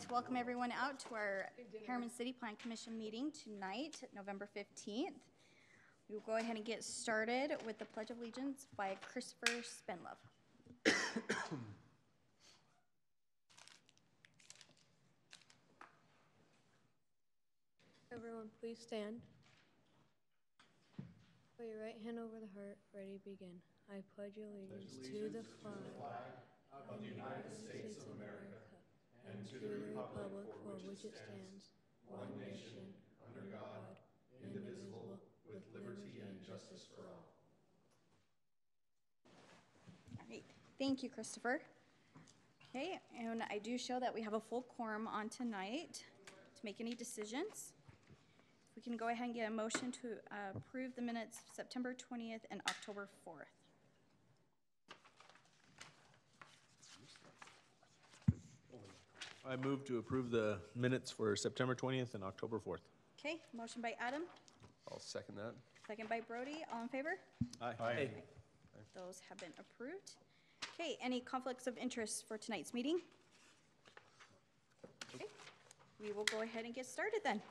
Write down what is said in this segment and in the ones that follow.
like to welcome everyone out to our Harriman City Plan Commission meeting tonight, November 15th. We will go ahead and get started with the Pledge of Allegiance by Christopher Spenlove. Everyone, please stand. Put your right hand over the heart. Ready, begin. I pledge allegiance to the flag of the United States of America and to the republic for which it stands, one nation, under God, indivisible, with liberty and justice for all. All right, thank you, Christopher. Okay, and I do show that we have a full quorum on tonight to make any decisions. We can go ahead and get a motion to approve the minutes September 20th and October 4th. I move to approve the minutes for September 20th and October 4th. Okay, motion by Adam. I'll second that. Second by Brody. All in favor? Aye. Aye. Those have been approved. Okay, any conflicts of interest for tonight's meeting? Okay, we will go ahead and get started then.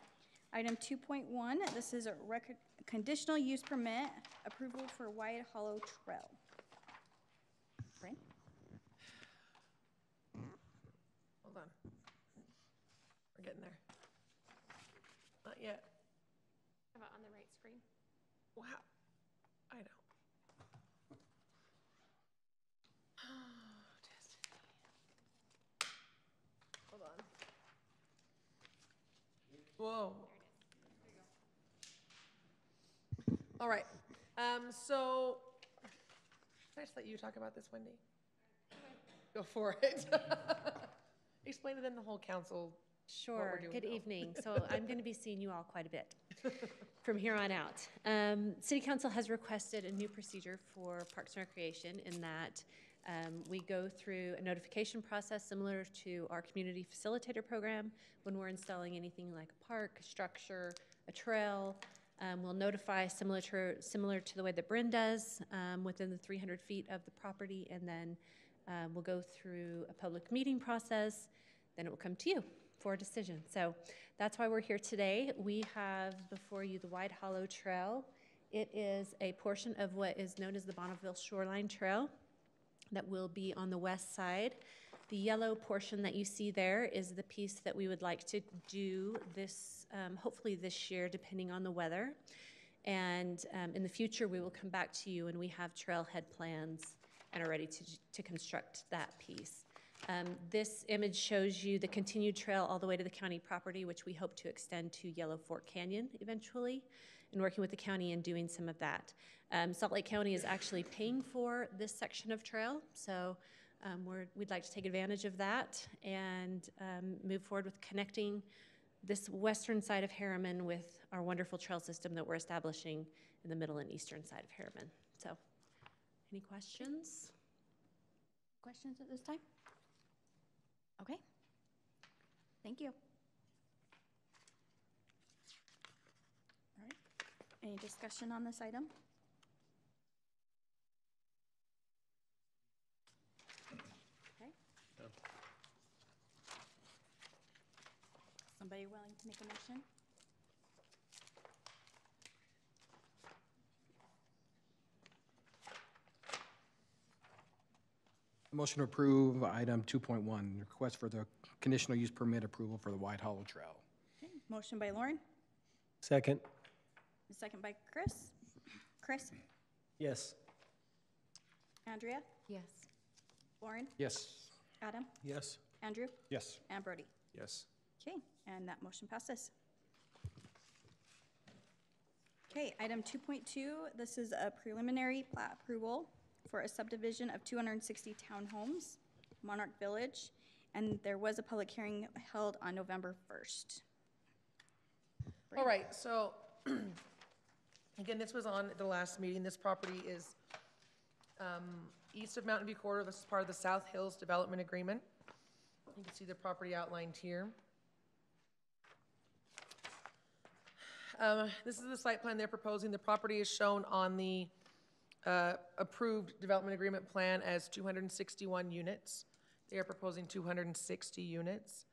Item 2.1, this is a conditional use permit approval for Wide Hollow Trail. Brian? Hold on. We're getting there. Not yet. How about on the right screen? Wow. I know. Hold on. Whoa. All right. So, can I just let you talk about this, Wendy? Go for it. Explain to them the whole council. Sure. Good evening. So I'm going to be seeing you all quite a bit from here on out. City Council has requested a new procedure for Parks and Recreation in that we go through a notification process similar to our community facilitator program when we're installing anything like a park, a structure, a trail. We'll notify similar to the way that Bryn does within the 300 feet of the property, and then we'll go through a public meeting process. Then it will come to you for a decision. So that's why we're here today. We have before you the Wide Hollow Trail. It is a portion of what is known as the Bonneville Shoreline Trail that will be on the west side. The yellow portion that you see there is the piece that we would like to do this, hopefully this year, depending on the weather. And in the future, we will come back to you and we have trailhead plans and are ready to construct that piece. This image shows you the continued trail all the way to the county property, which we hope to extend to Yellow Fork Canyon eventually, and working with the county and doing some of that. Salt Lake County is actually paying for this section of trail, so we'd like to take advantage of that and move forward with connecting this western side of Harriman with our wonderful trail system that we're establishing in the middle and eastern side of Harriman. So, any questions? Questions at this time? Okay. Thank you. All right. Any discussion on this item? Okay. Somebody willing to make a motion? Motion to approve item 2.1, request for the conditional use permit approval for the Wide Hollow Trail. Okay. Motion by Lauren. Second. Second by Chris. Chris? Yes. Andrea? Yes. Lauren? Yes. Adam? Yes. Andrew? Yes. And Brody? Yes. Okay, and that motion passes. Okay, item 2.2, this is a preliminary plat approval for a subdivision of 260 townhomes, Monarch Village, and there was a public hearing held on November 1st. All right, so again, this was on the last meeting. This property is east of Mountain View Corridor. This is part of the South Hills Development Agreement. You can see the property outlined here. This is the site plan they're proposing. The property is shown on the approved development agreement plan as 261 units. They are proposing 260 units.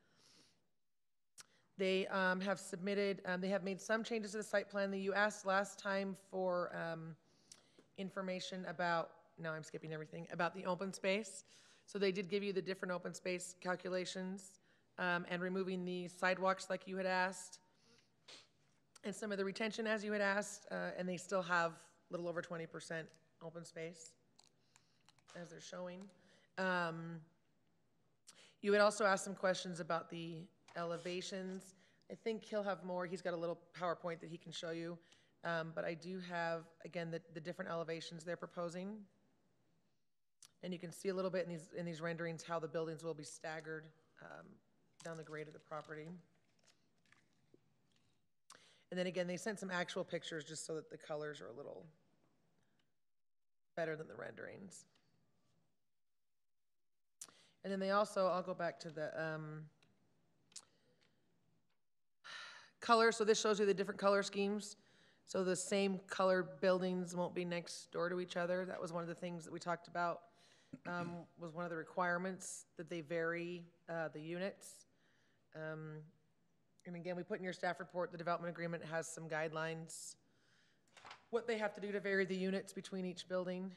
They have submitted, they have made some changes to the site plan that you asked last time for information about, no, I'm skipping everything, about the open space. So they did give you the different open space calculations and removing the sidewalks like you had asked and some of the retention as you had asked, and they still have a little over 20% open space as they're showing. You had also asked some questions about the elevations. I think he'll have more. He's got a little PowerPoint that he can show you. But I do have, again, the different elevations they're proposing. And you can see a little bit in these renderings how the buildings will be staggered down the grade of the property. And then again, they sent some actual pictures just so that the colors are a little better than the renderings. And then they also, I'll go back to the color. So this shows you the different color schemes. So the same color buildings won't be next door to each other. That was one of the things that we talked about, was one of the requirements that they vary the units. And again, we put in your staff report, the development agreement has some guidelines, what they have to do to vary the units between each building.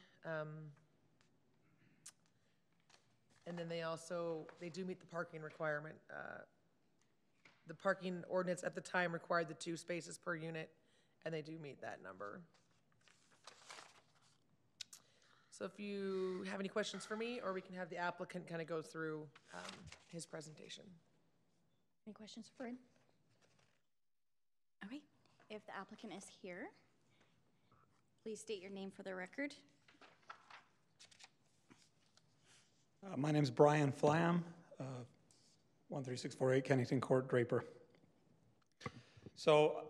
And then they do meet the parking requirement. The parking ordinance at the time required the 2 spaces per unit, and they do meet that number. So if you have any questions for me, or we can have the applicant kind of go through his presentation. Any questions for Fred? All right, if the applicant is here, please state your name for the record. My name is Brian Flam, 13648 Kennington Court, Draper. So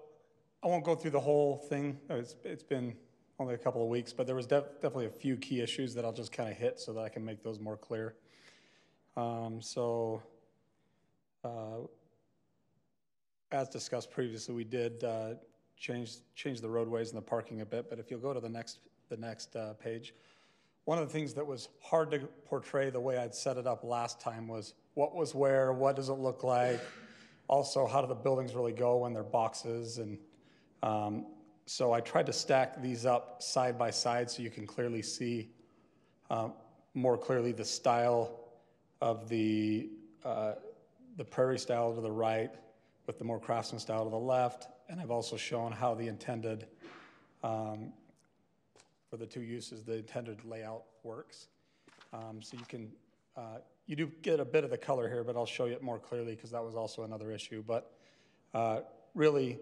I won't go through the whole thing. It's been only a couple of weeks, but there was definitely a few key issues that I'll just kind of hit so that I can make those more clear. As discussed previously, we did change the roadways and the parking a bit, but if you'll go to the next page, one of the things that was hard to portray the way I'd set it up last time was what was where, what does it look like, also how do the buildings really go when they're boxes, and so I tried to stack these up side by side so you can clearly see more clearly the style of the prairie style to the right with the more craftsman style to the left, and I've also shown how the intended for the 2 uses, the intended layout works. So you can, you do get a bit of the color here, but I'll show you it more clearly because that was also another issue. But really,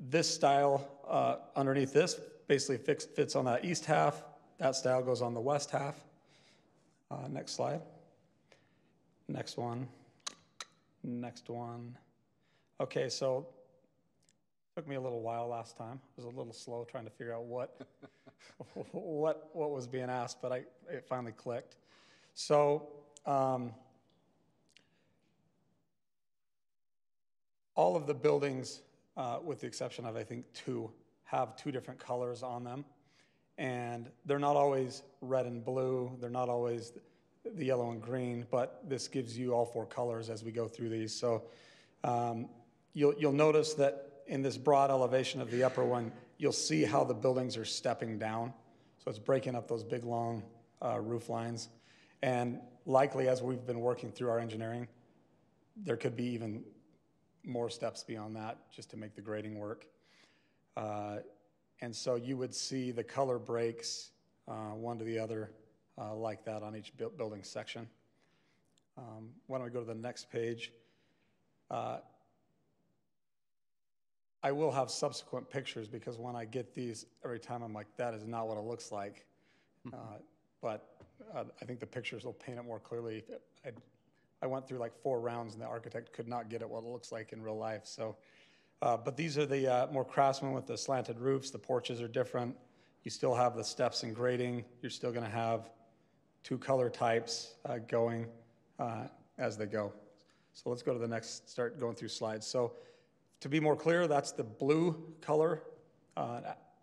this style underneath this basically fits on that east half. That style goes on the west half. Next slide. Next one. Next one. Okay, so it took me a little while last time. I was a little slow trying to figure out what was being asked, but it finally clicked. So all of the buildings, with the exception of I think 2, have 2 different colors on them, and they're not always red and blue. They're not always the yellow and green, but this gives you all 4 colors as we go through these. So you'll notice that in this broad elevation of the upper one, you'll see how the buildings are stepping down. So it's breaking up those big, long roof lines. And likely, as we've been working through our engineering, there could be even more steps beyond that just to make the grading work. And so you would see the color breaks one to the other like that on each building section. Why don't we go to the next page? I will have subsequent pictures because when I get these, every time I'm like, that is not what it looks like. But I think the pictures will paint it more clearly. I went through like 4 rounds and the architect could not get it what it looks like in real life. So, but these are the more craftsman with the slanted roofs. The porches are different. You still have the steps and grading. You're still going to have 2 color types going as they go. So let's go to the next, start going through slides. So to be more clear, that's the blue color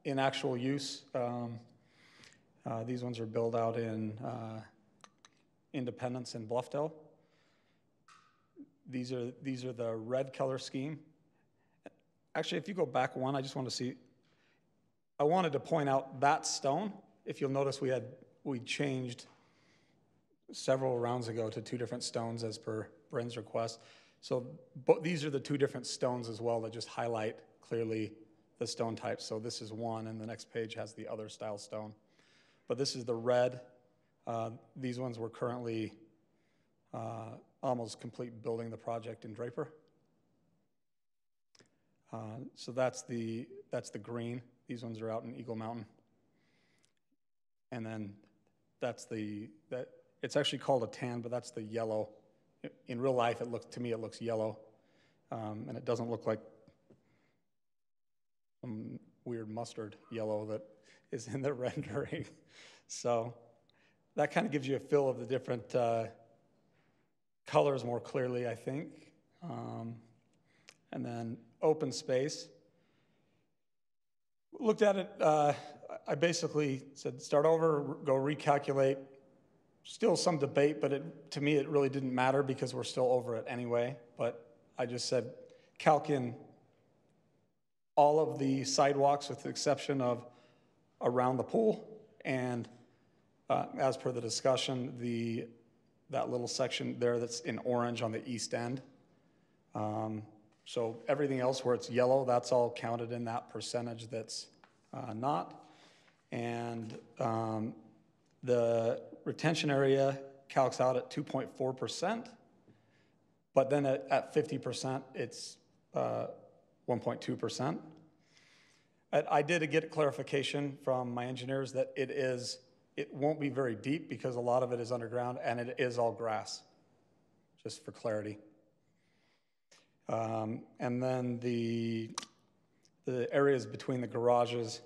in actual use. These ones are built out in Independence and Bluffdale. These are the red color scheme. Actually, if you go back one, I just want to see, I wanted to point out that stone. If you'll notice, we changed several rounds ago to 2 different stones as per Bryn's request. So these are the 2 different stones as well that just highlight clearly the stone type. So this is one, and the next page has the other style stone. But this is the red. These ones we're currently almost complete building the project in Draper. So that's the green. These ones are out in Eagle Mountain. And then it's actually called a tan, but that's the yellow. In real life, to me, it looks yellow. And it doesn't look like some weird mustard yellow that is in the rendering. So that kind of gives you a feel of the different colors more clearly, I think. And then open space. Looked at it, I basically said, start over, go recalculate. Still some debate, but to me, it really didn't matter because we're still over it anyway. But I just said, calc in all of the sidewalks with the exception of around the pool. And as per the discussion, that little section there that's in orange on the east end. So everything else where it's yellow, that's all counted in that percentage that's not. And the retention area calcs out at 2.4%, but then at 50%, it's 1.2%. I did get clarification from my engineers that it won't be very deep because a lot of it is underground and it is all grass, just for clarity. And then the areas between the garages,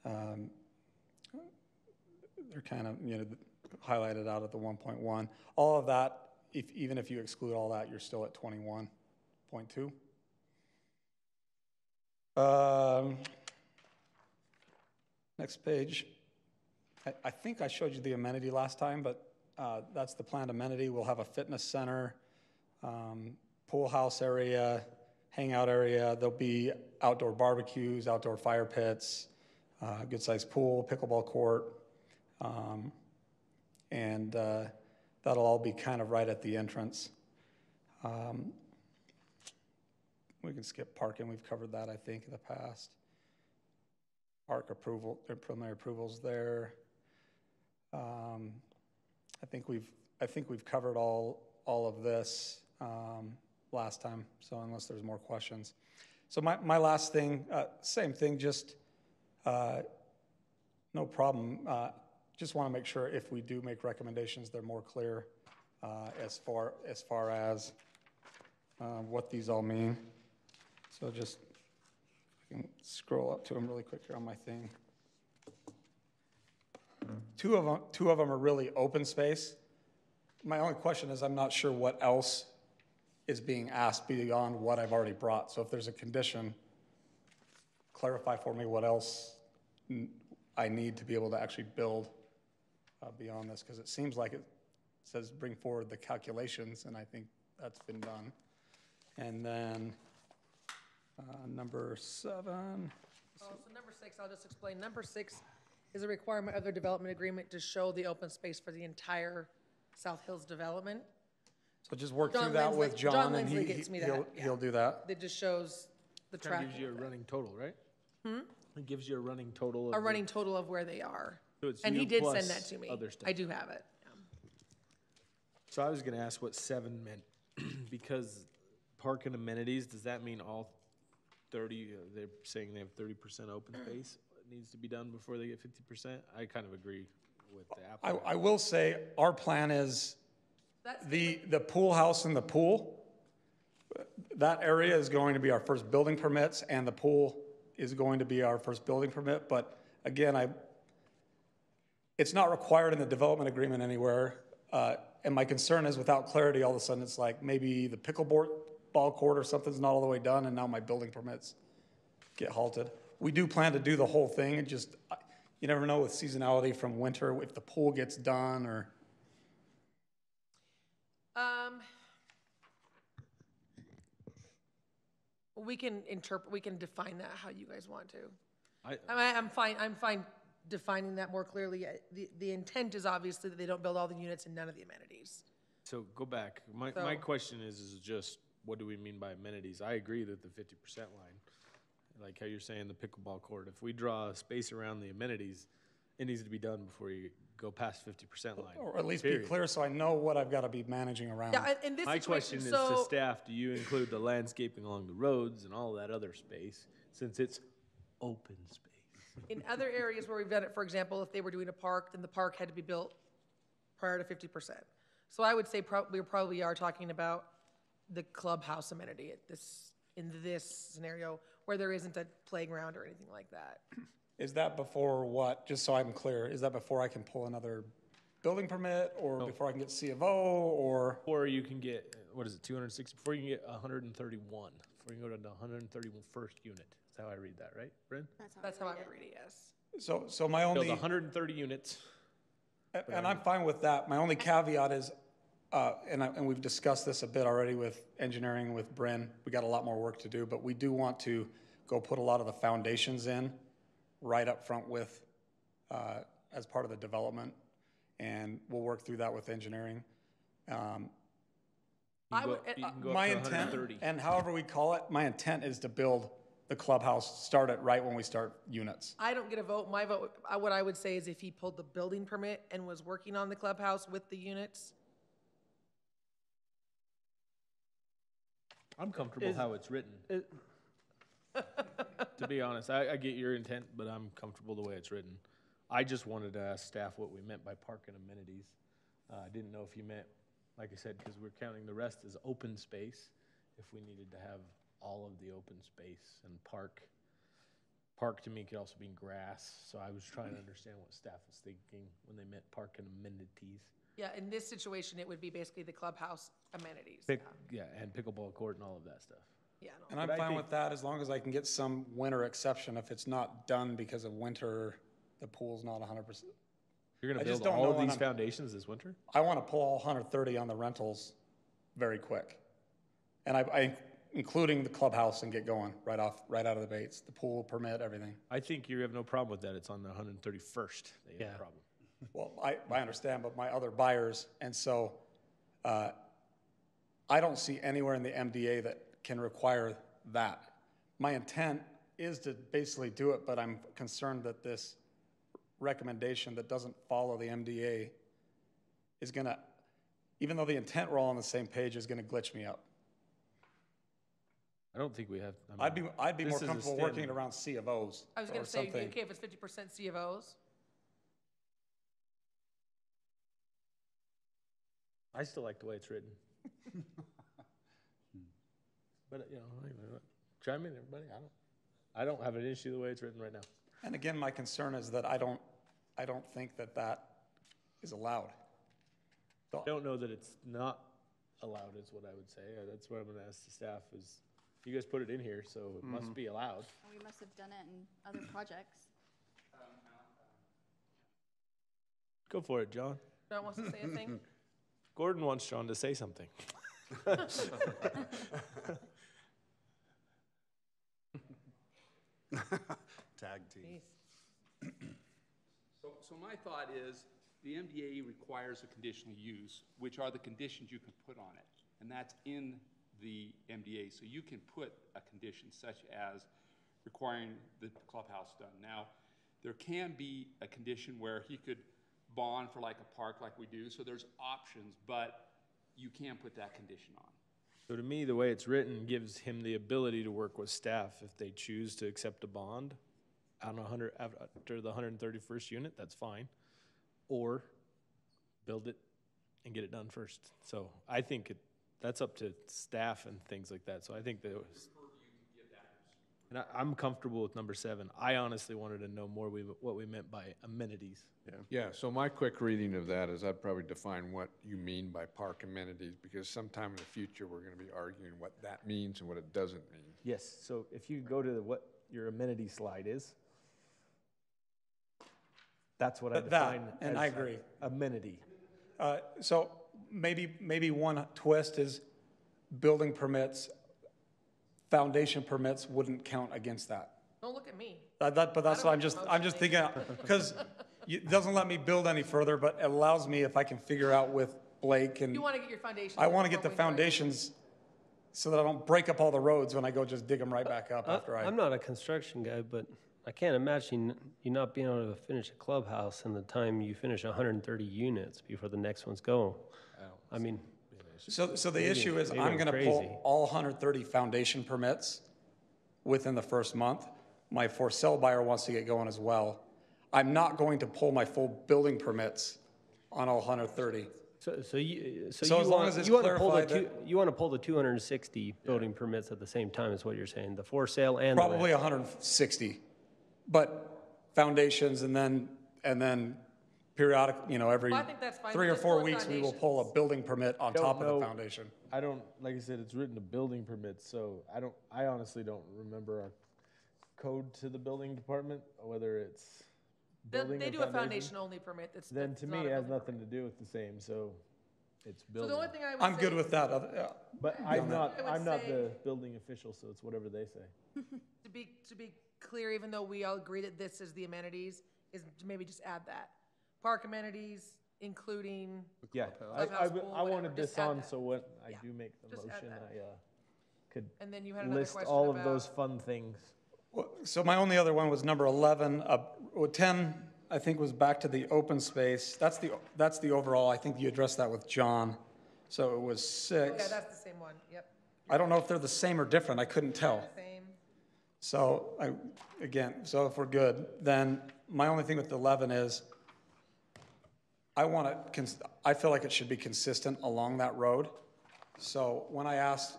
they're kind of, highlighted out at the 1.1. All of that, even if you exclude all that, you're still at 21.2. Next page. I think I showed you the amenity last time, but that's the planned amenity. We'll have a fitness center, pool house area, hangout area. There'll be outdoor barbecues, outdoor fire pits, good-sized pool, pickleball court, and that'll all be kind of right at the entrance. We can skip parking. We've covered that, I think, in the past. Park approval, preliminary approvals there. I think we've covered all of this last time. So unless there's more questions, so my last thing, same thing, just no problem. Just want to make sure if we do make recommendations, they're more clear as far as what these all mean. So just I can scroll up to them really quick here on my thing. Two of them are really open space. My only question is I'm not sure what else is being asked beyond what I've already brought. So if there's a condition, clarify for me what else I need to be able to actually build beyond this, because it seems like it says bring forward the calculations, and I think that's been done. And then number 7. So number 6, I'll just explain. Number 6 is a requirement of the development agreement to show the open space for the entire South Hills development. So just work through that with John, and he'll do that. It just shows the track. Gives you a running total, right? It gives you a running total. A running total of where they are. So it's and you he did plus send that to me. Other stuff. I do have it. Yeah. So I was going to ask what 7 meant, because park and amenities, does that mean all 30, they're saying they have 30% open space needs to be done before they get 50%? I kind of agree with the applicant. I will say our plan is the pool house and the pool, that area is going to be our first building permits, and the pool is going to be our first building permit. But again, it's not required in the development agreement anywhere. And my concern is without clarity, all of a sudden it's like maybe the pickleball court or something's not all the way done, and now my building permits get halted. We do plan to do the whole thing. It just, you never know with seasonality from winter if the pool gets done or. We can we can define that how you guys want to. I, I'm fine defining that more clearly. The intent is obviously that they don't build all the units and none of the amenities. so go back. My So- question is just, what do we mean by amenities? I agree that the 50% line, like how you're saying the pickleball court, if we draw a space around the amenities, it needs to be done before you go past 50% line. Or at least be period. clear so I know what I've got to be managing around. Yeah, in this My question situation, is to so, staff, do you include the landscaping along the roads and all that other space, since it's open space? in other areas where we've done it, for example, if they were doing a park, then the park had to be built prior to 50%. So I would say we probably are talking about the clubhouse amenity in this scenario, where there isn't a playground or anything like that. Is that before what, just so I'm clear, is that before I can pull another building permit or before I can get C of O or? Or you can get, what is it, 260, before you can get 131, before you can go to the 131st unit. That's how I read that, right, Bryn? That's how I would read it, yes. So my Build only, 130 units. and I'm fine with that. My only caveat is, and we've discussed this a bit already with engineering, with Bryn. We got a lot more work to do, but we do want to go put a lot of the foundations in right up front with, as part of the development. And we'll work through that with engineering. I would, You can go My up to intent, 130. and however we call it, my intent is to build the clubhouse, start it right when we start units. I don't get a vote. My vote, what I would say is if he pulled the building permit and was working on the clubhouse with the units, I'm comfortable how it's written. To be honest, I get your intent, but I'm comfortable the way it's written. I just wanted to ask staff what we meant by park and amenities. I didn't know if you meant, like I said, because we're counting the rest as open space, if we needed to have all of the open space and park. Park to me could also mean grass, so I was trying to understand what staff was thinking when they meant park and amenities. yeah, in this situation, it would be basically the clubhouse amenities. Yeah, and pickleball court and all of that stuff. Yeah, no. And I'm But I fine think- with that as long as I can get some winter exception. If it's not done because of winter, the pool's not 100%. You're gonna I just build don't all know of when these I'm- foundations this winter? I want to pull all 130 on the rentals very quick. And I including the clubhouse and get going right out of the baits, the pool permit, everything. I think you have no problem with that. It's on the 131st that you have a problem. Well, I understand, but my other buyers, and so I don't see anywhere in the MDA that can require that. My intent is to basically do it, but I'm concerned that this recommendation that doesn't follow the MDA is gonna, even though the intent we're all on the same page, is gonna glitch me up. I don't think we have. I'd be more this is a comfortable working standard. around C of Os I was or gonna say, something. okay, if it's 50% C of Os, I still like the way it's written. But, you know, chime in, everybody. I don't have an issue the way it's written right now. And again, my concern is that I don't think that that is allowed. I don't know that it's not allowed is what I would say. That's what I'm gonna ask the staff is, you guys put it in here, so it must be allowed. We must have done it in other projects. Go for it, John. John wants to say a thing? Gordon wants John to say something. Tag team. Jeez. So my thought is, the MDA requires a conditional use, which are the conditions you can put on it. And that's in the MDA. So you can put a condition such as requiring the clubhouse done. Now, there can be a condition where he could bond for like a park like we do. So there's options, but you can put that condition on. So to me, the way it's written gives him the ability to work with staff if they choose to accept a bond on after the 131st unit, that's fine. Or build it and get it done first. So I think that's up to staff and things like that. So I think that and I'm comfortable with number 7. I honestly wanted to know more what we meant by amenities. Yeah, so my quick reading of that is I'd probably define what you mean by park amenities, because sometime in the future, we're gonna be arguing what that means and what it doesn't mean. Yes, so if you go to what your amenity slide is, that's what I That, define and as I agree. amenity. So maybe one twist is building permits foundation permits wouldn't count against that. Don't look at me. But that's I what don't I'm make a just thinking, because it doesn't let me build any further, but it allows me, if I can figure out with Blake and, You want to get your foundation. I want to get the before we do it. foundations so that I don't break up all the roads when I go just dig them right back up after I'm not a construction guy, but I can't imagine you not being able to finish a clubhouse in the time you finish 130 units before the next ones go. I mean, So the issue is, maybe I'm I'm gonna crazy. pull all 130 foundation permits within the first month. My for sale buyer wants to get going as well. I'm not going to pull my full building permits on all 130. so you So as long want, as it's you want to pull the clarified you want to pull the 260 building permits at the same time is what you're saying, the for sale and Probably the 160, but foundations and then periodic, every Well, I think that's fine. 3 or Just 4 pull the weeks, we will foundations. pull a building permit on Don't top of know. the foundation. I don't, like I said, it's written to building permits, so I honestly don't remember our code to the building department, whether it's building They or do a foundation-only permit. Then that's to not me, a it has building nothing to do with the same, so it's permit. So the building. only thing I would I'm say. good with that. But I would I'm not say- the building official, so it's whatever they say. To be clear, even though we all agree that this is the amenities, is to maybe just add that. Park amenities, including, Yeah, Clubhouse, pool, I whatever, wanted just this add on, that. so when I Yeah, do make the just add motion, that. I could and then you had another list question all about. of those fun things. So my only other one was number 11. 10, I think, was back to the open space. That's the overall. I think you addressed that with John. So it was 6. Yeah, that's the same one, yep. I don't know if they're the same or different. I couldn't tell. Same. So so if we're good, then my only thing with 11 is I feel like it should be consistent along that road. So when I asked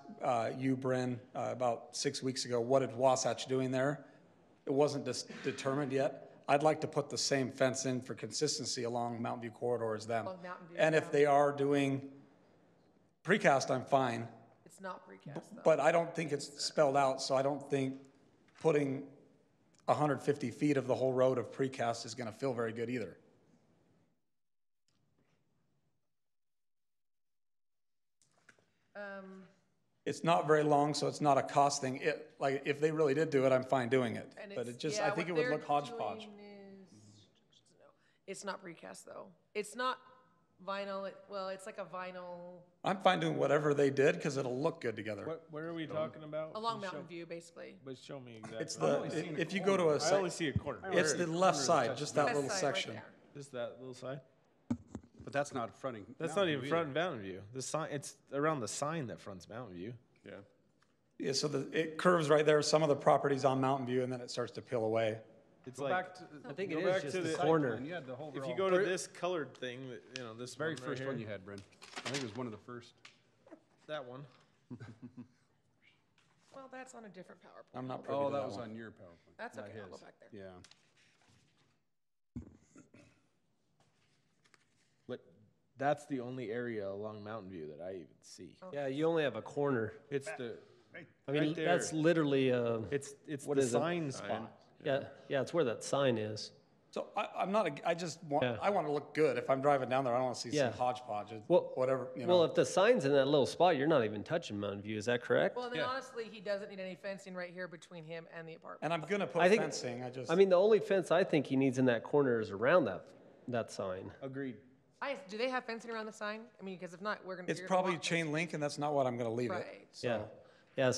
you, Bryn, about 6 weeks ago, what is Wasatch doing there? It wasn't determined yet. I'd like to put the same fence in for consistency along Mountain View corridor as them. Along Mountain View, And if yeah. they are doing precast, I'm fine. It's not precast, though. But I don't think it's spelled out, so I don't think putting 150 feet of the whole road of precast is going to feel very good either. It's not very long, so it's not a cost thing. Like, if they really did do it, I'm fine doing it. And But it's- it just, yeah, I think it what would they're look hodgepodge. doing It's not precast, though. It's not vinyl, it's like a vinyl, I'm fine doing whatever they did, because it'll look good together. Where are we talking about? along Mountain View, basically. But show me exactly. It's if you go to I only see a corner. it's the left side, just that West little side, right section. there. Just that little side? But that's not fronting. That's Mountain not even View front Mountain View. The sign, it's around the sign that fronts Mountain View. either. Yeah, so it curves right there, some of the properties on Mountain View, and then it starts to peel away. It's Go like, back to. I think Go it back is just to the the corner. And you had the whole. if you go to this colored thing, this Very one right first one here, you had, Bryn. I think it was one of the first. that one. Well, that's on a different PowerPoint. I'm not privy Oh, to that that was one. on your PowerPoint. That's not okay, I'll go his. back there. Yeah. But that's the only area along Mountain View that I even see. Yeah, you only have a corner. It's the, I mean, Right that's there. literally, it's What the is it? sign spot. yeah, it's where that sign is. So I'm not, I just want, Yeah. I want to look good. If I'm driving down there, I don't want to see some Yeah. hodgepodge, Well, whatever, Well, if the sign's in that little spot, you're not even touching Mountain View, is that correct? Well, and then honestly, he doesn't need any fencing right here between him and the apartment. And I'm going to put I think- fencing, I mean, the only fence I think he needs in that corner is around that sign. Agreed. Do they have fencing around the sign? I mean, because if not, we're gonna. it's you're gonna probably walk this- chain link, and that's not what I'm going to leave it. Right. Yeah, yeah,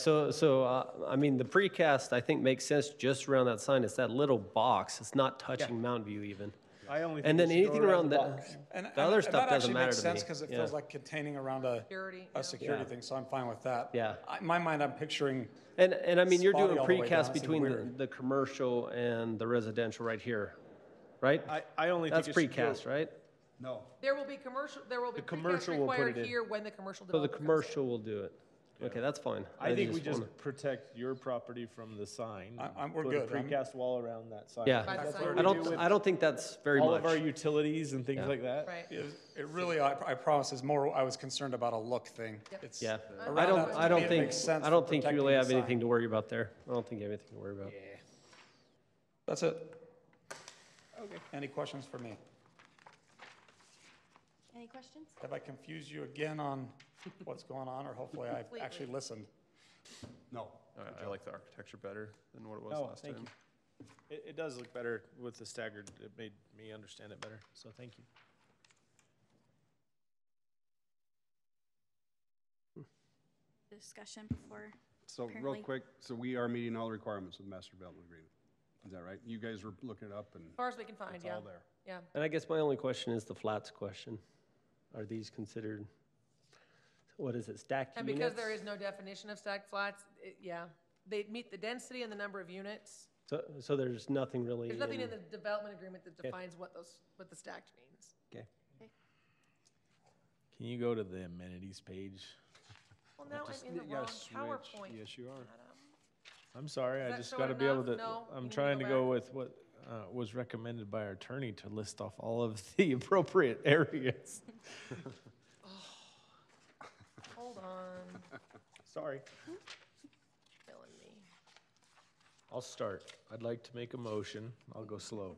I mean, the precast, I think, makes sense just around that sign. It's that little box. It's not touching Mountain View even. I only. And think then it should go anything around the that, box. And the other and stuff that doesn't actually matter makes to sense me. because it Yeah. feels like containing around Security, a yeah. security Yeah. thing, so I'm fine with that. Yeah. In my mind, I'm picturing, And I mean, you're Spotty doing all the way down, precast it's between weird. the commercial and the residential right here, right? I only That's think it should go- precast, right? No. There will be precast commercial will put required it in. here when the commercial So the developer comes in. commercial will do it. Okay, that's fine. I think we just wanna- protect your property from the sign. we're Put good. a precast wall around that sign. Yeah, By the That's sign. what I we do don't, with I don't think that's very all much. of our utilities and things Yeah. like that. Right. it really, I promise, is more, I was concerned about a look thing. It's Yeah, around I that, don't, to I me, don't it think, makes sense I don't for think you protecting really the have sign. anything to worry about there. I don't think you have anything to worry about. That's it. Okay. Any questions for me? Any questions? Have I confused you again on what's going on, or hopefully I actually listened? No. I like the architecture better than what it was Oh, last thank time. you. It does look better with the staggered, it made me understand it better, so thank you. Discussion before, So real Apparently- quick, so we are meeting all the requirements of the master development agreement. Is that right? You guys were looking it up and As far as we can find, it's yeah. all there. Yeah. And I guess my only question is the flats question. Are these considered, what is it, stacked And units? because there is no definition of stacked flats, yeah, they meet the density and the number of units. So there's nothing really There's nothing in the development agreement that defines what the stacked means. Okay. Can you go to the amenities page? Well, now Just- I'm in the you gotta wrong switch. PowerPoint. Yes, you are. Adam. I'm sorry, I that just show gotta it be able enough? to, No? You I'm need to trying go to go back? with what was recommended by our attorney to list off all of the appropriate areas. Hold on, Sorry. killing me. I'll start. I'd like to make a motion, I'll go slow,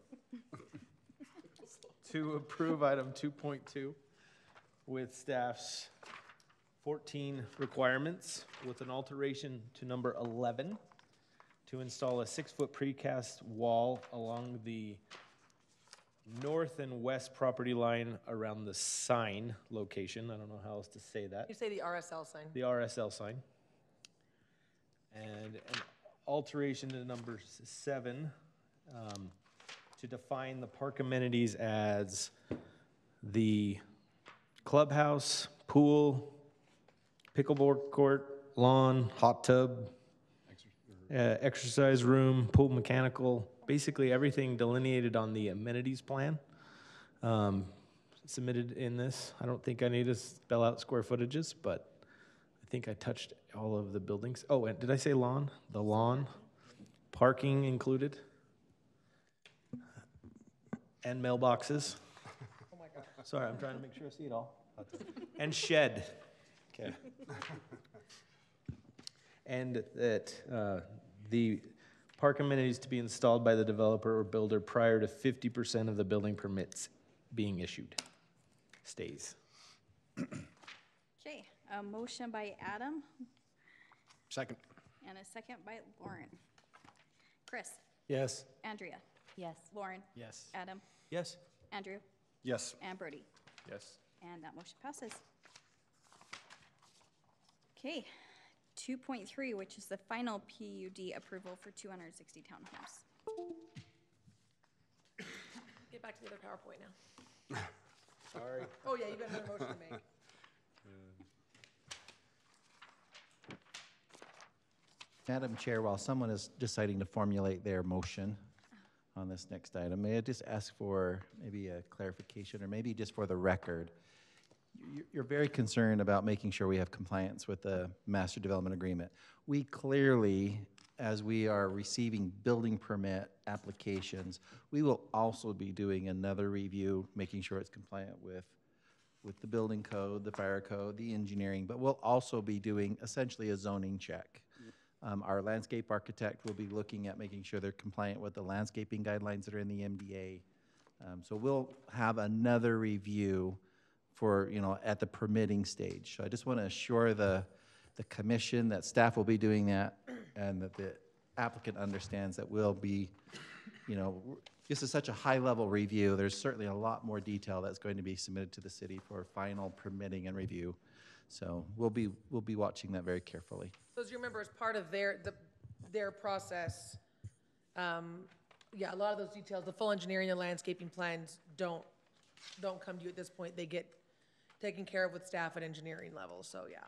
to approve item 2.2 with staff's 14 requirements with an alteration to number 11 to install a 6-foot precast wall along the north and west property line around the sign location. I don't know how else to say that. You say the RSL sign. The RSL sign. And an alteration to number 7, to define the park amenities as the clubhouse, pool, pickleball court, lawn, hot tub, exercise room, pool mechanical, basically everything delineated on the amenities plan submitted in this. I don't think I need to spell out square footages, but I think I touched all of the buildings. Oh, and did I say lawn? The lawn, parking included, and mailboxes. Oh my God. Sorry, I'm trying to make sure I see it all. And shed. Okay. And that the park amenities to be installed by the developer or builder prior to 50% of the building permits being issued stays. okay, a motion by Adam Second. and a second by Lauren. Chris, Yes. Andrea, Yes. Lauren, Yes. Adam, Yes. Andrew, Yes. and Brody. Yes. And that motion passes. Okay, 2.3, which is the final PUD approval for 260 townhomes. Get back to the other PowerPoint now. Sorry. Oh, yeah, you got another motion to make. Madam Chair, while someone is deciding to formulate their motion on this next item, may I just ask for maybe a clarification, or maybe just for the record? You're very concerned about making sure we have compliance with the master development agreement. We clearly, as we are receiving building permit applications, we will also be doing another review, making sure it's compliant with the building code, the fire code, the engineering, but we'll also be doing essentially a zoning check. Our landscape architect will be looking at making sure they're compliant with the landscaping guidelines that are in the MDA. So we'll have another review for, at the permitting stage. So I just want to assure the commission that staff will be doing that, and that the applicant understands that we'll be, this is such a high-level review. There's certainly a lot more detail that's going to be submitted to the city for final permitting and review. So we'll be watching that very carefully. So as you remember, as part of their process, yeah, a lot of those details, the full engineering and landscaping plans don't come to you at this point. They get taken care of with staff at engineering level, so yeah.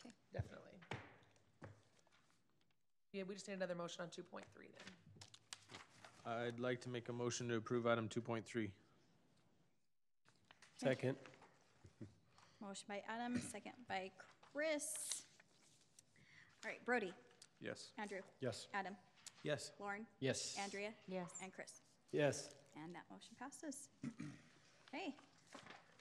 Okay. Definitely. Yeah, we just need another motion on 2.3 then. I'd like to make a motion to approve item 2.3. Second. Motion by Adam, second by Chris. All right, Brody, Yes. Andrew, Yes. Adam, Yes. Lauren, Yes. Andrea, Yes. and Chris. Yes. And that motion passes. Okay,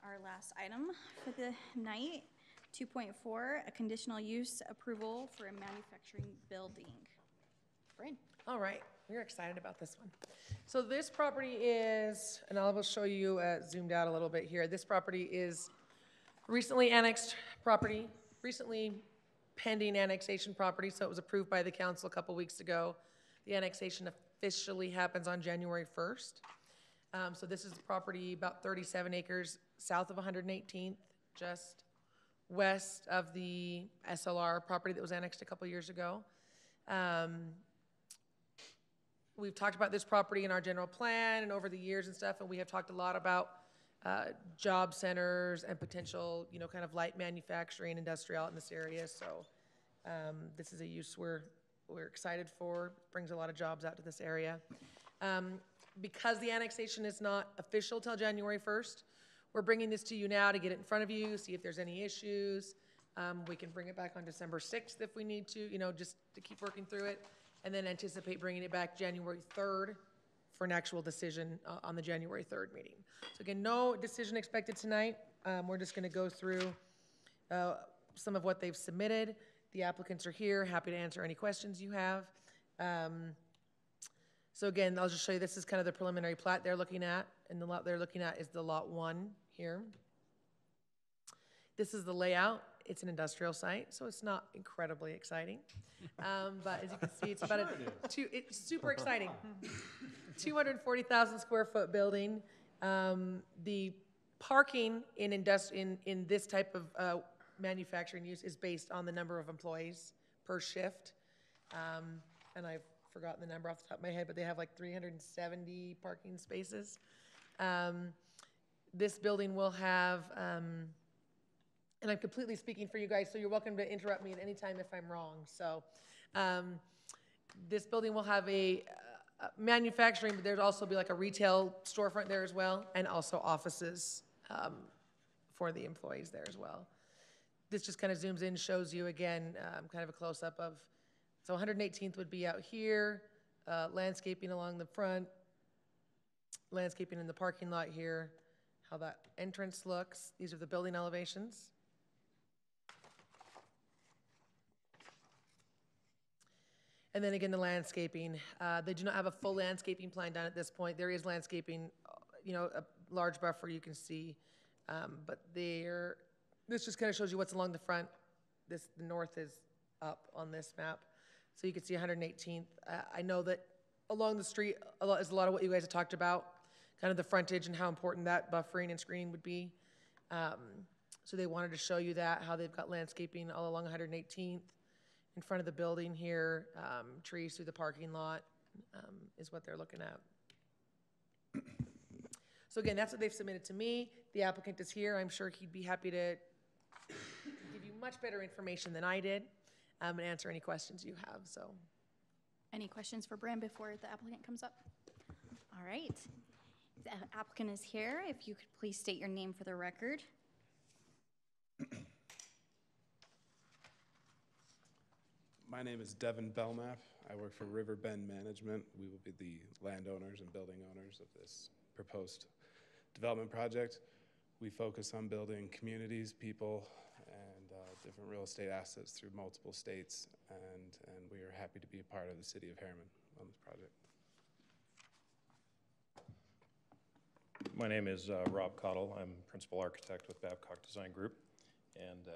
our last item for the night, 2.4, a conditional use approval for a manufacturing building. Bryn. All right, we're excited about this one. So this property is, and I will show you zoomed out a little bit here. This property is recently annexed property, recently pending annexation property, so it was approved by the council a couple weeks ago. The annexation officially happens on January 1st. So this is the property about 37 acres south of 118th, just west of the SLR property that was annexed a couple years ago. We've talked about this property in our general plan and over the years and stuff, and we have talked a lot about job centers and potential, you know, kind of light manufacturing, industrial out in this area. So this is a use we're excited for. Brings a lot of jobs out to this area. Because the annexation is not official till January 1st, we're bringing this to you now to get it in front of you, see if there's any issues. We can bring it back on December 6th if we need to, you know, just to keep working through it, and then anticipate bringing it back January 3rd for an actual decision on the January 3rd meeting. So again, no decision expected tonight. We're just gonna go through some of what they've submitted. The applicants are here, happy to answer any questions you have. So again, I'll just show you, this is kind of the preliminary plat they're looking at, and the lot they're looking at is the lot 1 here. This is the layout. It's an industrial site, so it's not incredibly exciting. But as you can see, it's about it's super exciting. 240,000 square foot building. The parking in this type of manufacturing use is based on the number of employees per shift. And I've forgotten the number off the top of my head, but they have like 370 parking spaces. This building will have, and I'm completely speaking for you guys, so you're welcome to interrupt me at any time if I'm wrong. So this building will have a manufacturing, but there'll also be like a retail storefront there as well, and also offices for the employees there as well. This just kind of zooms in, shows you again, kind of a close-up of, so 118th would be out here, landscaping along the front, landscaping in the parking lot here, how that entrance looks. These are the building elevations. And then again, the landscaping. They do not have a full landscaping plan done at this point. There is landscaping, you know, a large buffer you can see, but this just kind of shows you what's along the front. The north is up on this map. So you can see 118th. I know that along the street is a lot of what you guys have talked about, kind of the frontage and how important that buffering and screening would be. So they wanted to show you that, how they've got landscaping all along 118th. In front of the building here, trees through the parking lot is what they're looking at. So again, that's what they've submitted to me. The applicant is here. I'm sure he'd be happy to give you much better information than I did. And answer any questions you have, so. Any questions for Bram before the applicant comes up? All right. The applicant is here. If you could please state your name for the record. My name is Devin Belknap. I work for River Bend Management. We will be the landowners and building owners of this proposed development project. We focus on building communities, people, different real estate assets through multiple states, and we are happy to be a part of the city of Harriman on this project. My name is Rob Cottle. I'm principal architect with Babcock Design Group, and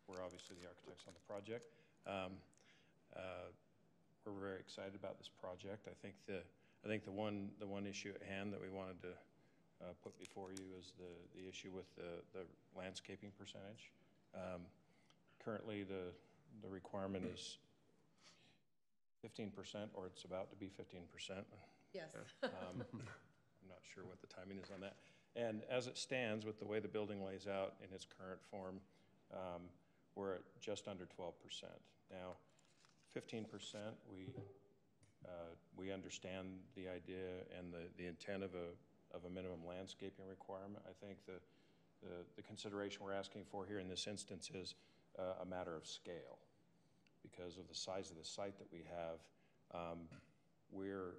we're obviously the architects on the project. We're very excited about this project. I think the one issue at hand that we wanted to put before you is the issue with the landscaping percentage. Currently, the requirement is 15%, or it's about to be 15%. Yes. I'm not sure what the timing is on that. And as it stands, with the way the building lays out in its current form, we're at just under 12%. Now, 15%, we understand the idea and the intent of a minimum landscaping requirement. I think the consideration we're asking for here in this instance is a matter of scale. Because of the size of the site that we have, we're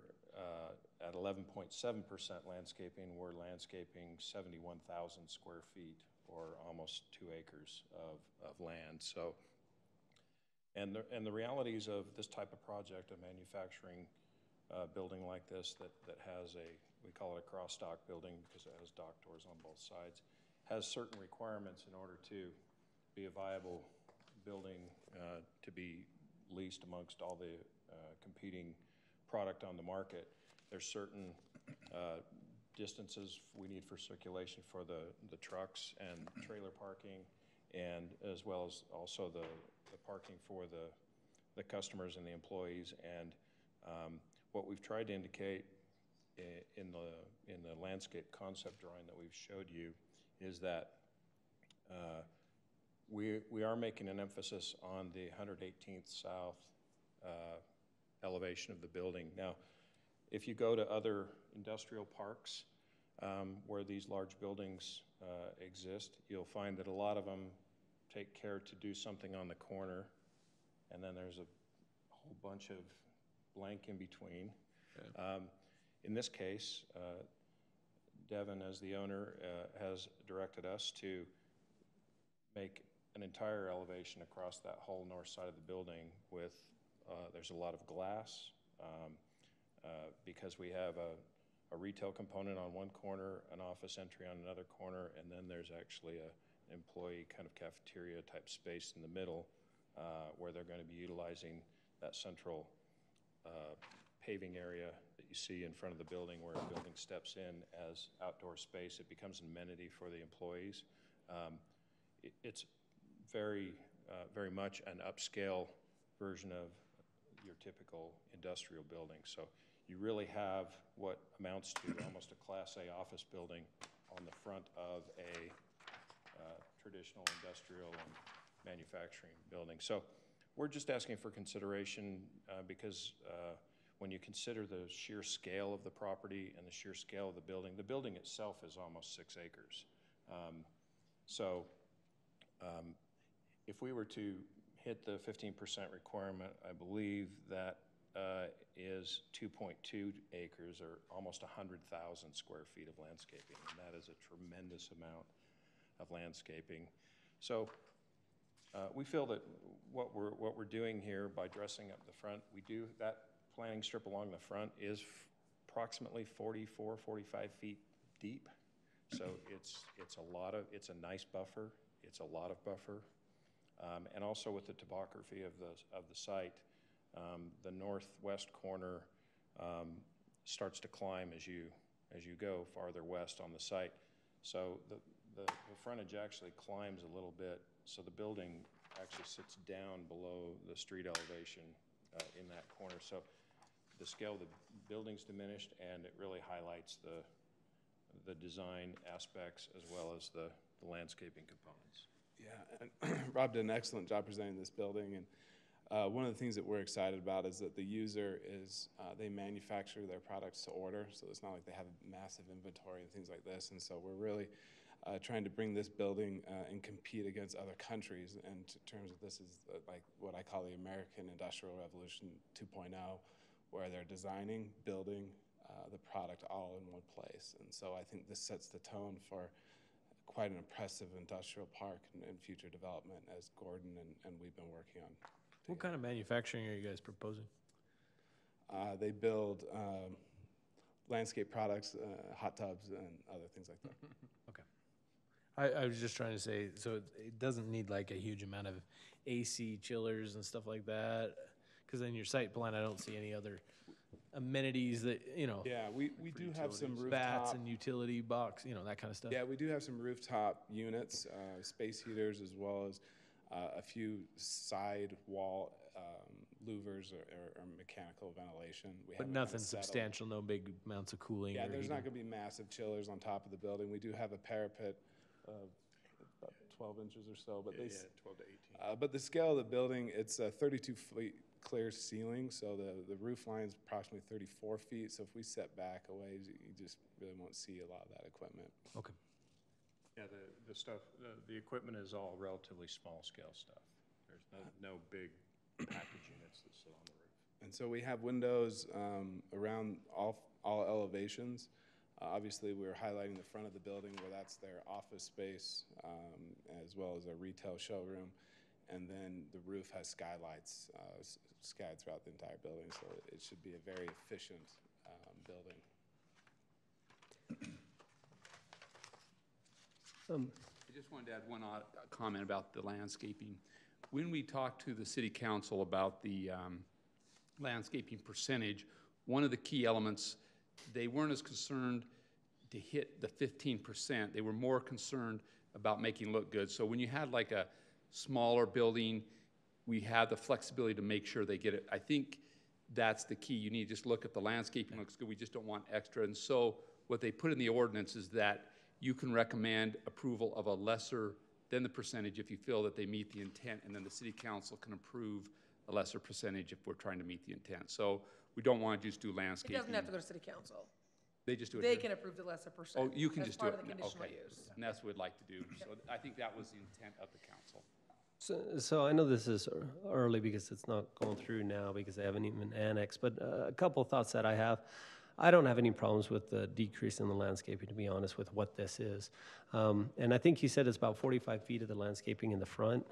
at 11.7% landscaping. We're landscaping 71,000 square feet, or almost 2 acres of land. So, and the realities of this type of project, a manufacturing building like this that has we call it a cross-dock building because it has dock doors on both sides, has certain requirements in order to be a viable building to be leased amongst all the competing product on the market. There's certain distances we need for circulation for the trucks and trailer parking, and as well as also the parking for the customers and the employees. And what we've tried to indicate in the landscape concept drawing that we've showed you is that we are making an emphasis on the 118th South elevation of the building. Now, if you go to other industrial parks where these large buildings exist, you'll find that a lot of them take care to do something on the corner, and then there's a whole bunch of blank in between. Okay. In this case, Devin, as the owner, has directed us to make an entire elevation across that whole north side of the building with, there's a lot of glass, because we have a retail component on one corner, an office entry on another corner, and then there's actually an employee kind of cafeteria type space in the middle where they're going to be utilizing that central paving area that you see in front of the building where a building steps in as outdoor space. It becomes an amenity for the employees. It's very, very much an upscale version of your typical industrial building. So you really have what amounts to almost a Class A office building on the front of a traditional industrial and manufacturing building. So we're just asking for consideration because when you consider the sheer scale of the property and the sheer scale of the building itself is almost 6 acres. If we were to hit the 15% requirement, I believe that is 2.2 acres or almost 100,000 square feet of landscaping, and that is a tremendous amount of landscaping. So we feel that what we're doing here by dressing up the front, that planting strip along the front is approximately 44, 45 feet deep. So it's a nice buffer. It's a lot of buffer. And also with the topography of the site, the northwest corner starts to climb as you go farther west on the site. So the frontage actually climbs a little bit, so the building actually sits down below the street elevation in that corner. So the scale of the building's diminished, and it really highlights the design aspects as well as the landscaping components. Yeah, and Rob did an excellent job presenting this building, and one of the things that we're excited about is that the user they manufacture their products to order, so it's not like they have a massive inventory and things like this, and so we're really trying to bring this building and compete against other countries in terms of this is like what I call the American Industrial Revolution 2.0, where they're designing, building the product all in one place. And so I think this sets the tone for quite an impressive industrial park and future development, as Gordon and we've been working on. What kind of manufacturing are you guys proposing? They build landscape products, hot tubs, and other things like that. Okay. I was just trying to say, so it doesn't need like a huge amount of AC chillers and stuff like that? Because in your site plan, I don't see any other amenities that, Yeah, we do have some rooftop. Bats and utility box, that kind of stuff. Yeah, we do have some rooftop units, space heaters, as well as a few side wall louvers or mechanical ventilation. But nothing substantial, no big amounts of cooling. Yeah, or there's heating. not going to be massive chillers on top of the building. We do have a parapet of about 12 inches or so, but 12 to 18. But the scale of the building, it's a 32 feet clear ceiling, so the roof line is approximately 34 feet. So if we set back a ways, you just really won't see a lot of that equipment. Okay. Yeah, the stuff, the equipment is all relatively small scale stuff. There's no big package units that sit on the roof. And so we have windows around all elevations. Obviously, we're highlighting the front of the building where that's their office space, as well as a retail showroom. And then the roof has skylights scattered throughout the entire building, so it should be a very efficient building. I just wanted to add one comment about the landscaping. when we talked to the city council about the landscaping percentage, one of the key elements, they weren't as concerned to hit the 15%. They were more concerned about making it look good. So when you had like a smaller building, we had the flexibility to make sure they get it. I think that's the key. You need to just look at the landscaping looks good. We just don't want extra. And so what they put in the ordinance is that you can recommend approval of a lesser than the percentage if you feel that they meet the intent, and then the city council can approve a lesser percentage if we're trying to meet the intent. So we don't want to just do It landscaping. doesn't have to go to city council. They just do it. They here. can approve the lesser percent. Oh, you can as just do part it. of the conditional Okay. use. And that's what we'd like to do. So I think that was the intent of the council. So I know this is early because it's not going through now because they haven't even annexed, but a couple of thoughts that I have. I don't have any problems with the decrease in the landscaping, to be honest, with what this is. And I think you said it's about 45 feet of the landscaping in the front.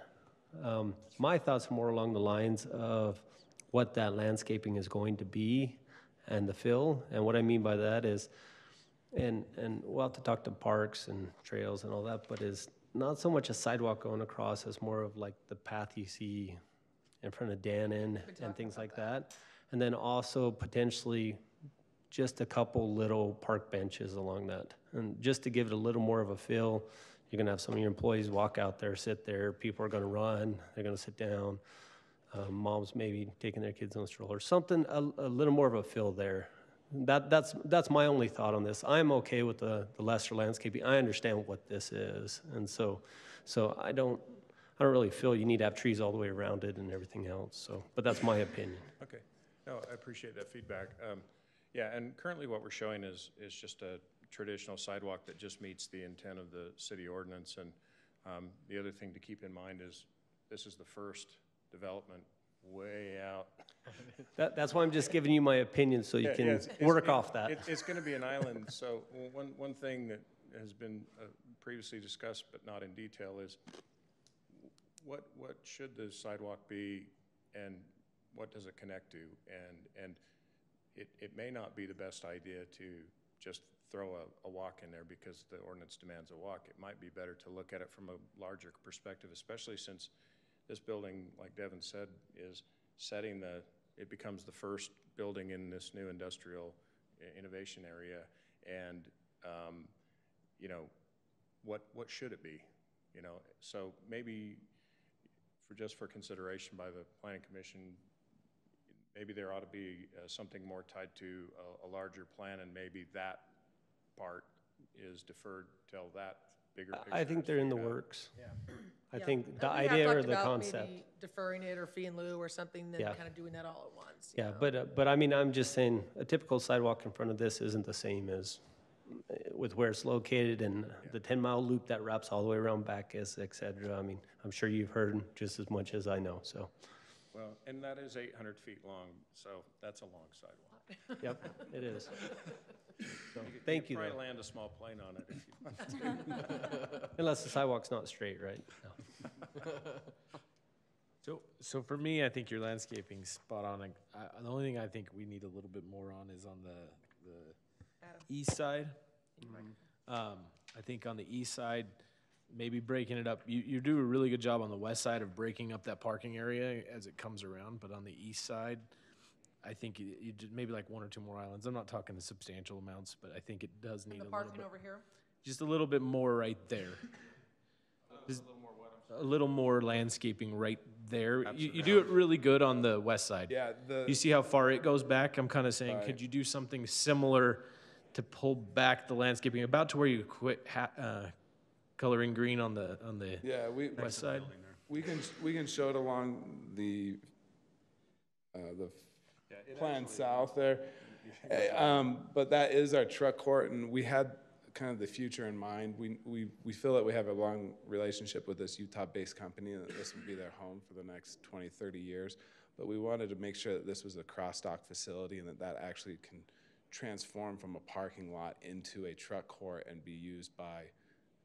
My thoughts are more along the lines of what that landscaping is going to be and the fill. And what I mean by that is, and we'll have to talk to parks and trails and all that, but is not so much a sidewalk going across as more of like the path you see in front of Dannon and things like that. And then also potentially just a couple little park benches along that. And just to give it a little more of a feel, you're gonna have some of your employees walk out there, sit there, people are gonna run, they're gonna sit down. Moms maybe taking their kids on the stroller, something, a little more of a feel there. That's my only thought on this. I'm okay with the lesser landscaping. I understand what this is. And so I don't really feel you need to have trees all the way around it and everything else. So, but that's my opinion. Okay. No, I appreciate that feedback. Yeah, and currently what we're showing is just a traditional sidewalk that just meets the intent of the city ordinance. And the other thing to keep in mind is this is the first development way out. That's why I'm just giving you my opinion so you can work off that. It's going to be an island. So one thing that has been previously discussed but not in detail is what should the sidewalk be and what does it connect to? And it may not be the best idea to just throw a walk in there because the ordinance demands a walk. It might be better to look at it from a larger perspective, especially since this building, like Devin said, is setting it becomes the first building in this new industrial innovation area. And, you know, what should it be? You know, so maybe just for consideration by the Planning Commission, maybe there ought to be something more tied to a larger plan, and maybe that part is deferred till that bigger picture. I think they're in the works. Yeah. I think And the we have idea or talked the about concept. maybe deferring it or fee in lieu or something, then Yeah. kind of doing that all at once. Yeah, but I mean, I'm just saying, a typical sidewalk in front of this isn't the same as with where it's located and the 10-mile loop that wraps all the way around Bacchus, et cetera. I mean, I'm sure you've heard just as much as I know, so. Well, and that is 800 feet long, so that's a long sidewalk. Yep, it is. So, thank you, Try to though. land a small plane on it if you want to. Unless the sidewalk's not straight, right? No. So for me, I think your landscaping's spot on. The only thing I think we need a little bit more on is on the east side. I think on the east side, maybe breaking it up. You do a really good job on the west side of breaking up that parking area as it comes around, but on the east side, I think you did maybe like one or two more islands. I'm not talking the substantial amounts, but I think it does need The a little parking bit. over here? Just a little bit more right there. Just a little more landscaping right there. You do it really good on the west side. Yeah, You see how far it goes back? I'm kind of saying, could you do something similar to pull back the landscaping about to where you quit coloring green on the yeah, west side? we can show it along the plan south there. But that is our truck court, and we had kind of the future in mind. We feel that we have a long relationship with this Utah-based company, and that this would be their home for the next 20, 30 years. But we wanted to make sure that this was a cross-dock facility and that actually can transform from a parking lot into a truck court and be used by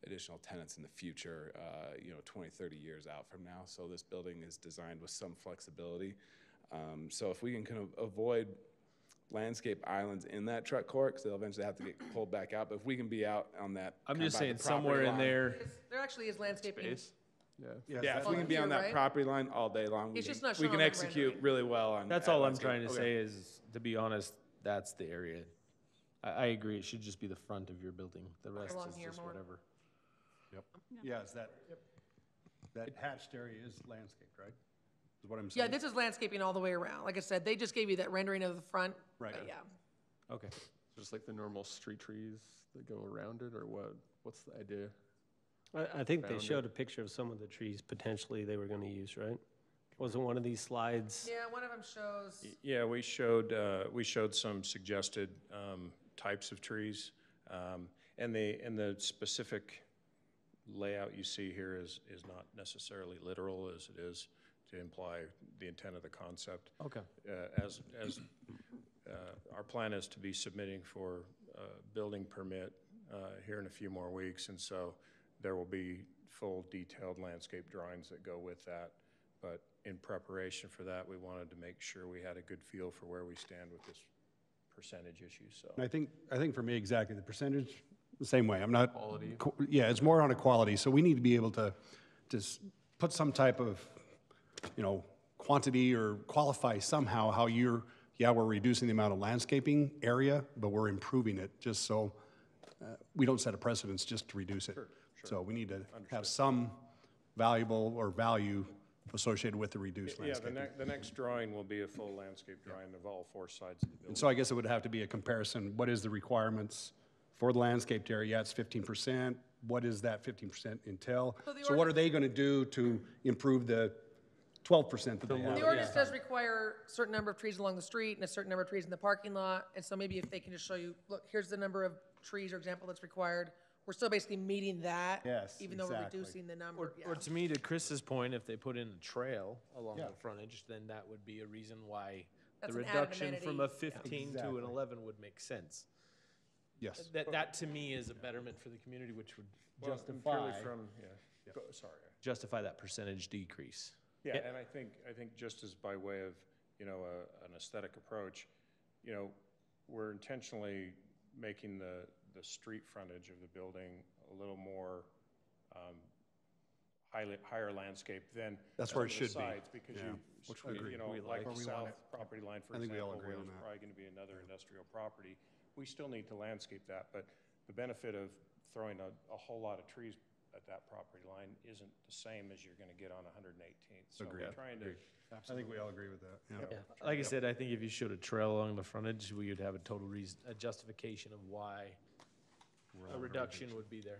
additional tenants in the future, 20, 30 years out from now. So this building is designed with some flexibility. So if we can kind of avoid landscape islands in that truck court, because they'll eventually have to get pulled back out, but if we can be out on that. I'm kind just of by saying the property somewhere in line. there. There actually is landscaping Yeah, if we can be on Volunteer, that right? property line all day long, It's just not we shown can on the execute rendering. really well on. That's at all I'm landscape. trying to Okay. say is, to be honest, that's the area. I agree, it should just be the front of your building, the rest Along is here just more. whatever. Yep. Yeah, is that hatched area is landscaped, right? Is what I'm saying? Yeah, this is landscaping all the way around. Like I said, they just gave you that rendering of the front. Right. But yeah. Okay. Just like the normal street trees that go around it, or what? What's the idea? I think they Found showed it. a picture of some of the trees potentially they were gonna use, right? Wasn't one of these slides? Yeah, one of them shows, Yeah, we showed some suggested types of trees. And the specific layout you see here is not necessarily literal as it is to imply the intent of the concept. Okay. As our plan is to be submitting for a building permit here in a few more weeks, and so there will be full detailed landscape drawings that go with that. But in preparation for that, we wanted to make sure we had a good feel for where we stand with this percentage issue, so. And I think for me, exactly, the percentage, the same way. I'm not. Quality. Yeah, it's more on a quality, so we need to be able to just put some type of, quantity or qualify somehow how we're reducing the amount of landscaping area, but we're improving it, just so we don't set a precedence just to reduce it. So we need to have some valuable or value associated with the reduced Yeah, landscaping. the next drawing will be a full landscape drawing of all four sides of the building. And so I guess it would have to be a comparison. What is the requirements for the landscaped area? Yeah, it's 15%. What does that 15% entail? So what are they going to do to improve the 12% that they have? the ordinance does require a certain number of trees along the street and a certain number of trees in the parking lot. And so maybe if they can just show you, look, here's the number of trees, for example, that's required. We're still basically meeting that. Yes, even though we're exactly. reducing the number. Or to me, to Chris's point, if they put in a trail along Yeah. the frontage, then that would be a reason why That's the an added reduction from a amenity. 15 to Exactly. an 11 would make sense. Yes. That to me is a betterment for the community, which would Well, and purely from, sorry. justify that percentage decrease. Yeah, and I think just as by way of, an aesthetic approach, we're intentionally making the street frontage of the building a little more higher landscape than That's some where of it the should be. sides, because Yeah, which we agree. like Where the we want south it. property line, for I think we all example, agree where on there's that. probably gonna be another industrial property. We still need to landscape that, but the benefit of throwing a whole lot of trees at that property line isn't the same as you're gonna get on 118th. So we're Agreed. trying to. I think we all agree with that. Yeah. Yeah. Like I said, I think if you showed a trail along the frontage, we would have a total a justification of why a reduction would be there.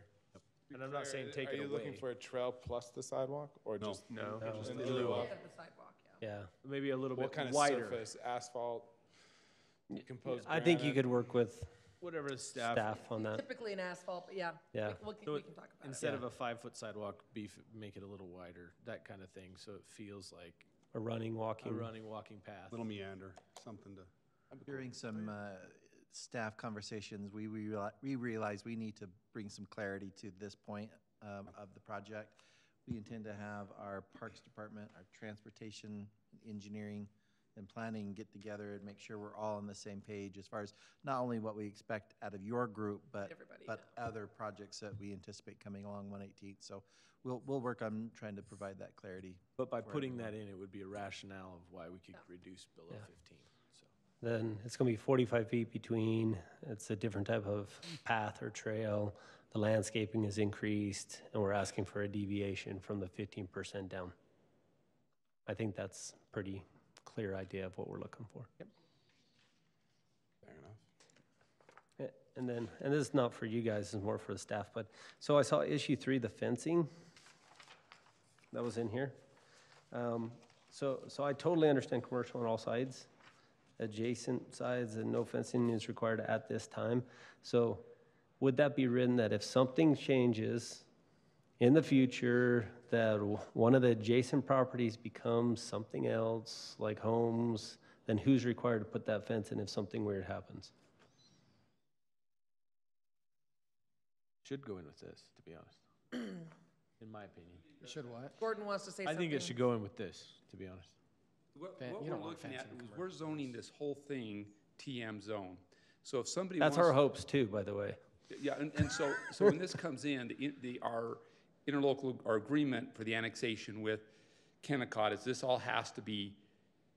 And I'm not saying take Are it you looking away. for a trail plus the sidewalk, or No. just? No, just in a lieu little- of? The sidewalk, Yeah. Maybe a little What bit kind of wider. surface? Asphalt? Composed I think you granite? could work with Whatever the staff. staff on that. Typically an asphalt, but yeah. Yeah. We So can talk about it. Instead of a 5-foot sidewalk, make it a little wider, that kind of thing, so it feels like A running, a walking. running, walking path. Little meander, something to. During some staff conversations, we realized we need to bring some clarity to this point of the project. We intend to have our Parks Department, our Transportation, Engineering, and Planning get together and make sure we're all on the same page as far as not only what we expect out of your group, but Everybody, other projects that we anticipate coming along 118th. So we'll work on trying to provide that clarity. But by for putting everyone. that in, it would be a rationale of why we could reduce below Yeah. 15, so. Then it's gonna be 45 feet between, it's a different type of path or trail. The landscaping is increased, and we're asking for a deviation from the 15% down. I think that's pretty clear idea of what we're looking for. Fair enough. And then, and this is not for you guys, this is more for the staff, but, so I saw issue 3, the fencing. That was in here. So I totally understand commercial on all sides, adjacent sides, and no fencing is required at this time. So would that be written that if something changes in the future, that one of the adjacent properties becomes something else, like homes, then who's required to put that fence in if something weird happens? Should go in with this, to be honest, in my opinion. Should what? Gordon wants to say I something. think it should go in with this, to be honest. What You we're don't want looking at fencing is we're zoning this whole thing TM zone. So if somebody That's wants. our hopes too, by the way. Yeah, and so when this comes in, our interlocal or agreement for the annexation with Kennecott is this all has to be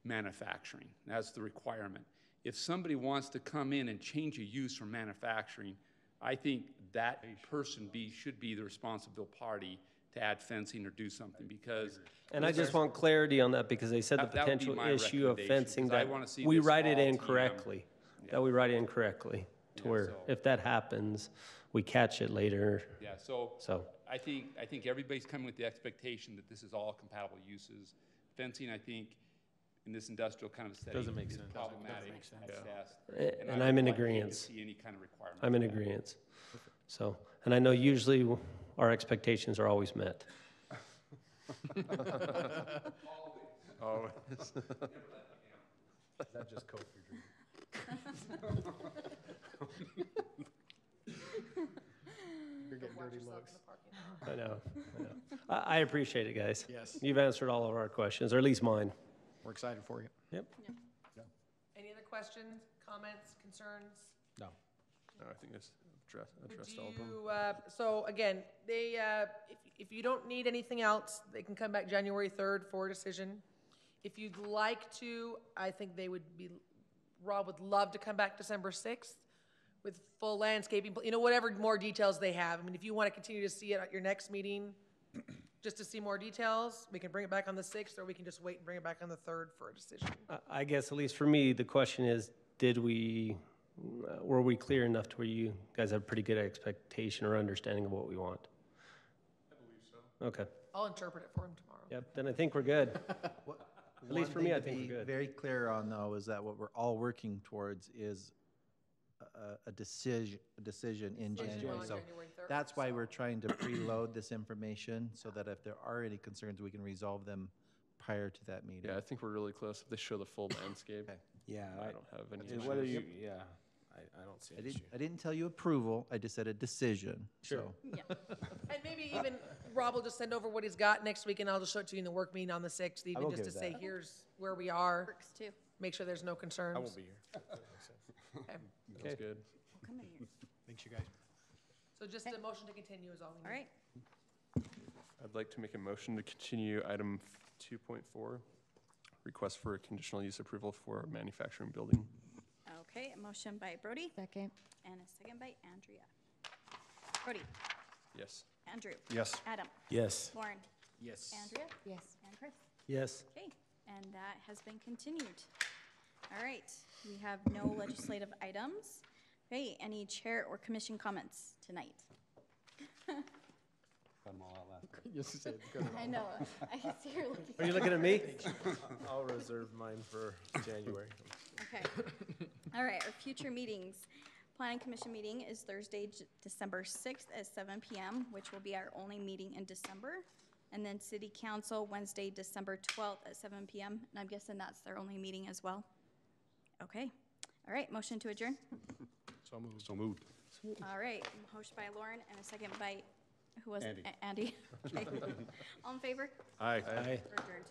manufacturing. That's the requirement. If somebody wants to come in and change a use from manufacturing, I think that person should be the responsible party to add fencing or do something, because. And I just want clarity on that, because they said the That would be potential my issue of recommendation, fencing, because I that wanna see we this write it all in TM. correctly. That we write it in correctly, to where so- if that happens, we catch it later. Yeah, so I think everybody's coming with the expectation that this is all compatible uses. Fencing, I think, in this industrial kind of setting Doesn't make is sense. problematic Doesn't make sense. at best. And I I'm would in like to hate to agreement. see any kind of requirement. I'm in for that. agreement. So, and I know usually our expectations are always met. Oh, That just coke your drink. You're getting dirty looks. I know. I appreciate it, guys. Yes. You've answered all of our questions, or at least mine. We're excited for you. Yep. Any other questions, comments, concerns? no, I think it's addressed Do all of them. you, so again, they, if you don't need anything else, they can come back January 3rd for a decision. If you'd like to, I think Rob would love to come back December 6th with full landscaping, whatever more details they have. I mean, if you want to continue to see it at your next meeting, just to see more details, we can bring it back on the 6th, or we can just wait and bring it back on the 3rd for a decision. I guess, at least for me, the question is, were we clear enough to where you guys have a pretty good expectation or understanding of what we want? I believe so. Okay. I'll interpret it for him tomorrow. Yep, then I think we're good. At least for me, I think we're One thing to good. be very clear on, though, is that what we're all working towards is a decision in January. So January 3rd, that's why we're trying to preload this information, so that if there are any concerns, we can resolve them prior to that meeting. Yeah, I think we're really close. If they show the full landscape, Yeah, I don't have any and issues. whether you, yeah, I don't see an issue. I didn't tell you approval, I just said a decision, Sure. so. And maybe even Rob will just send over what he's got next week, and I'll just show it to you in the work meeting on the 6th, even will just to give say, that. here's where we are, Works too. make sure there's no concerns. I won't be here. Okay. That's good. We'll come in here. Thanks, you guys. So just a motion to continue is all we need. All right. I'd like to make a motion to continue item 2.4, request for a conditional use approval for manufacturing building. Okay, a motion by Brody Second. and a second by Andrea. Brody, Yes. Andrew. Yes. Adam, Yes. Lauren, Yes. Andrea, Yes. and Chris. Yes. Okay, and that has been continued. All right, we have no legislative items. Okay, any chair or commission comments tonight? Yes, you said, good. I know, I can see her looking. Are you looking at me? I'll reserve mine for January. Okay. All right, our future meetings. Planning Commission meeting is Thursday, December 6th at 7 p.m., which will be our only meeting in December. And then City Council, Wednesday, December 12th at 7 p.m., and I'm guessing that's their only meeting as well. Okay. All right, motion to adjourn. So moved. So moved. All right, motion by Lauren and a second by, who was it? Andy. Andy. Okay. All in favor? Aye. We're adjourned.